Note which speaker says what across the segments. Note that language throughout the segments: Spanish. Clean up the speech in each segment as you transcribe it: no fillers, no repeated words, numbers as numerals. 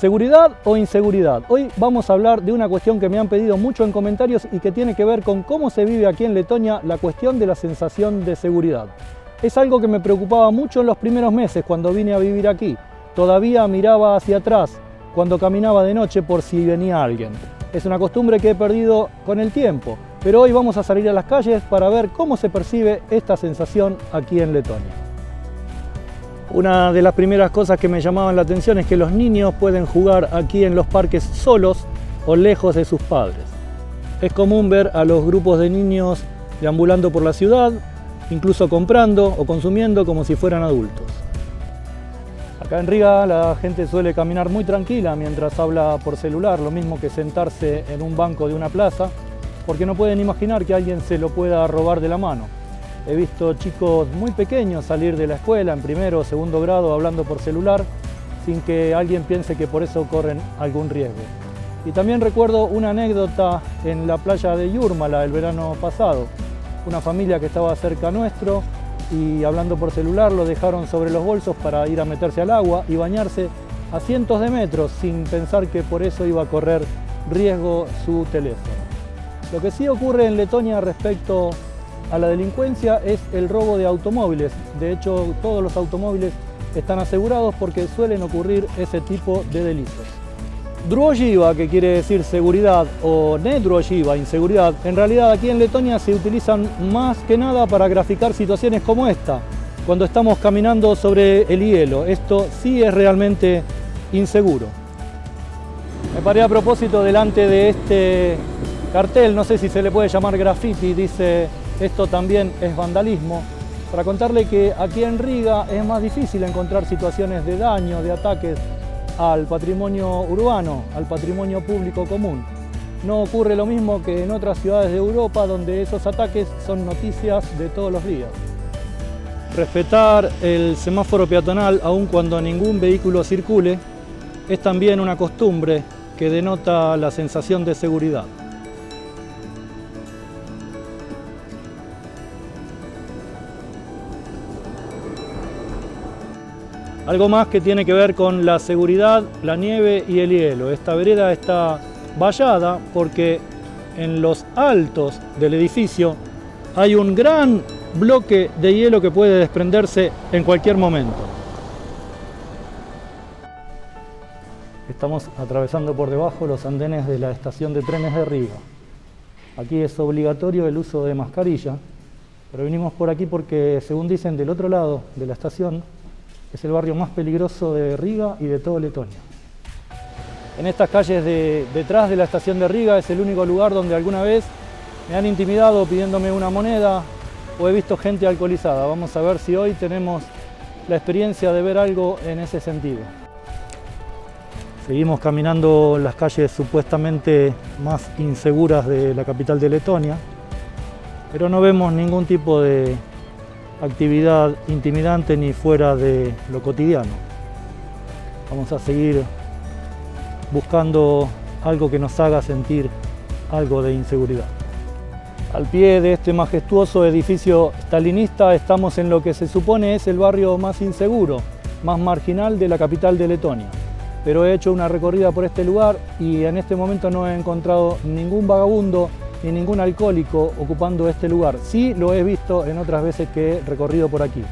Speaker 1: ¿Seguridad o inseguridad? Hoy vamos a hablar de una cuestión que me han pedido mucho en comentarios y que tiene que ver con cómo se vive aquí en Letonia la cuestión de la sensación de seguridad. Es algo que me preocupaba mucho en los primeros meses cuando vine a vivir aquí. Todavía miraba hacia atrás cuando caminaba de noche por si venía alguien. Es una costumbre que he perdido con el tiempo, pero hoy vamos a salir a las calles para ver cómo se percibe esta sensación aquí en Letonia. Una de las primeras cosas que me llamaban la atención es que los niños pueden jugar aquí en los parques solos o lejos de sus padres. Es común ver a los grupos de niños deambulando por la ciudad, incluso comprando o consumiendo como si fueran adultos. Acá en Riga la gente suele caminar muy tranquila mientras habla por celular, lo mismo que sentarse en un banco de una plaza, porque no pueden imaginar que alguien se lo pueda robar de la mano. He visto chicos muy pequeños salir de la escuela en primero o segundo grado hablando por celular sin que alguien piense que por eso corren algún riesgo. Y también recuerdo una anécdota en la playa de Yurmala el verano pasado. Una familia que estaba cerca nuestro y hablando por celular lo dejaron sobre los bolsos para ir a meterse al agua y bañarse a cientos de metros sin pensar que por eso iba a correr riesgo su teléfono. Lo que sí ocurre en Letonia respecto a la delincuencia es el robo de automóviles. De hecho, todos los automóviles están asegurados porque suelen ocurrir ese tipo de delitos. Druojiva, que quiere decir seguridad, o nedruojiva, inseguridad, en realidad aquí en Letonia se utilizan más que nada para graficar situaciones como esta, cuando estamos caminando sobre el hielo. Esto sí es realmente inseguro. Me paré a propósito delante de este cartel, no sé si se le puede llamar graffiti, dice "esto también es vandalismo", para contarle que aquí en Riga es más difícil encontrar situaciones de daño, de ataques al patrimonio urbano, al patrimonio público común. No ocurre lo mismo que en otras ciudades de Europa donde esos ataques son noticias de todos los días. Respetar el semáforo peatonal aun cuando ningún vehículo circule es también una costumbre que denota la sensación de seguridad. Algo más que tiene que ver con la seguridad, la nieve y el hielo. Esta vereda está vallada porque en los altos del edificio hay un gran bloque de hielo que puede desprenderse en cualquier momento. Estamos atravesando por debajo los andenes de la estación de trenes de Riga. Aquí es obligatorio el uso de mascarilla, pero vinimos por aquí porque, según dicen, del otro lado de la estación es el barrio más peligroso de Riga y de todo Letonia. En estas calles detrás de la estación de Riga es el único lugar donde alguna vez me han intimidado pidiéndome una moneda o he visto gente alcoholizada. Vamos a ver si hoy tenemos la experiencia de ver algo en ese sentido. Seguimos caminando las calles supuestamente más inseguras de la capital de Letonia, pero no vemos ningún tipo de actividad intimidante ni fuera de lo cotidiano. Vamos a seguir buscando algo que nos haga sentir algo de inseguridad. Al pie de este majestuoso edificio stalinista estamos en lo que se supone es el barrio más inseguro, más marginal de la capital de Letonia. Pero he hecho una recorrida por este lugar y en este momento no he encontrado ningún vagabundo ni ningún alcohólico ocupando este lugar. Sí lo he visto en otras veces que he recorrido por aquí.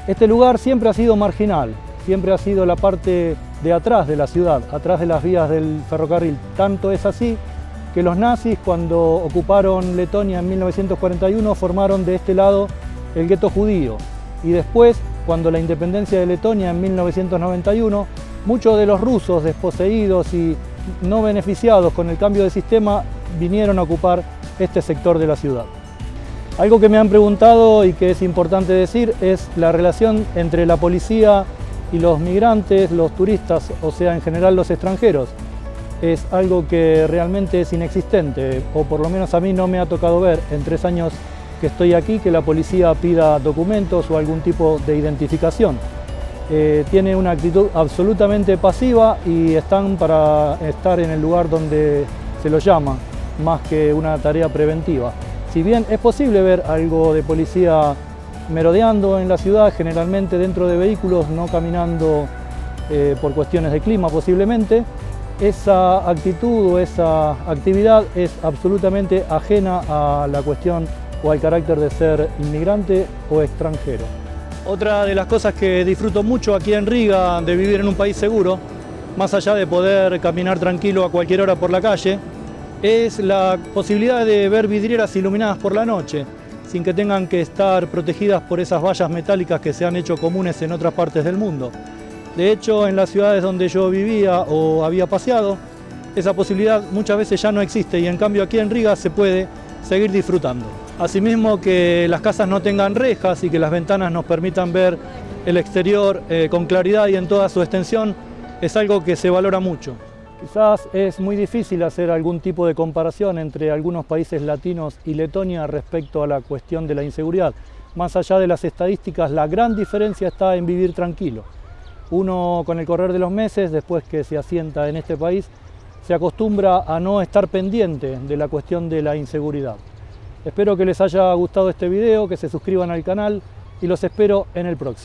Speaker 1: Este lugar siempre ha sido marginal, siempre ha sido la parte de atrás de la ciudad, atrás de las vías del ferrocarril. Tanto es así que los nazis, cuando ocuparon Letonia en 1941, formaron de este lado el gueto judío. Y después, cuando la independencia de Letonia en 1991, muchos de los rusos desposeídos y no beneficiados con el cambio de sistema vinieron a ocupar este sector de la ciudad. Algo que me han preguntado y que es importante decir es la relación entre la policía y los migrantes, los turistas, o sea, en general los extranjeros. Es algo que realmente es inexistente, o por lo menos a mí no me ha tocado ver en 3 años que estoy aquí que la policía pida documentos o algún tipo de identificación. Tiene una actitud absolutamente pasiva y están para estar en el lugar donde se los llama, más que una tarea preventiva. Si bien es posible ver algo de policía merodeando en la ciudad, generalmente dentro de vehículos, no caminando por cuestiones de clima posiblemente. Esa actitud o esa actividad es absolutamente ajena a la cuestión o al carácter de ser inmigrante o extranjero. Otra de las cosas que disfruto mucho aquí en Riga de vivir en un país seguro, más allá de poder caminar tranquilo a cualquier hora por la calle, es la posibilidad de ver vidrieras iluminadas por la noche, sin que tengan que estar protegidas por esas vallas metálicas que se han hecho comunes en otras partes del mundo. De hecho, en las ciudades donde yo vivía o había paseado, esa posibilidad muchas veces ya no existe y en cambio aquí en Riga se puede seguir disfrutando. Asimismo, que las casas no tengan rejas y que las ventanas nos permitan ver el exterior con claridad y en toda su extensión es algo que se valora mucho. Quizás es muy difícil hacer algún tipo de comparación entre algunos países latinos y Letonia respecto a la cuestión de la inseguridad. Más allá de las estadísticas, la gran diferencia está en vivir tranquilo. Uno, con el correr de los meses, después que se asienta en este país, se acostumbra a no estar pendiente de la cuestión de la inseguridad. Espero que les haya gustado este video, que se suscriban al canal y los espero en el próximo.